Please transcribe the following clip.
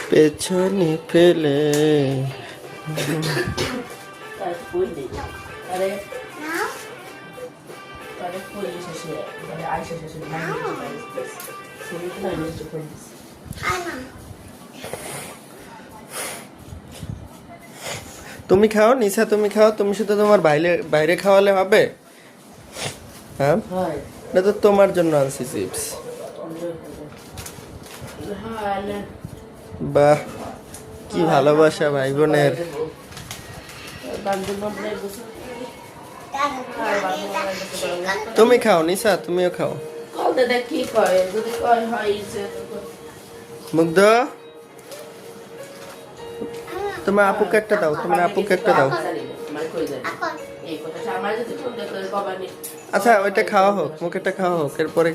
পেছনে ফেলে তুমি খাও নিশা, তুমি খাও, তুমি শুধু তোমার বাইরে বাইরে খাওয়ালে হবে? হ্যাঁ, এটা তো তোমার জন্য আনছি চিপস। বাহ, কি ভালোবাসা ভাই বোনের। তুমি খাও নিশা, তুমিও খাও। মুগ্ধ, তোমার আপুকে একটা দাও, তোমার আপুকে একটা দাও। আচ্ছা ওইটা খাওয়া হোক, মুখেরটা খাওয়া হোক, এরপরে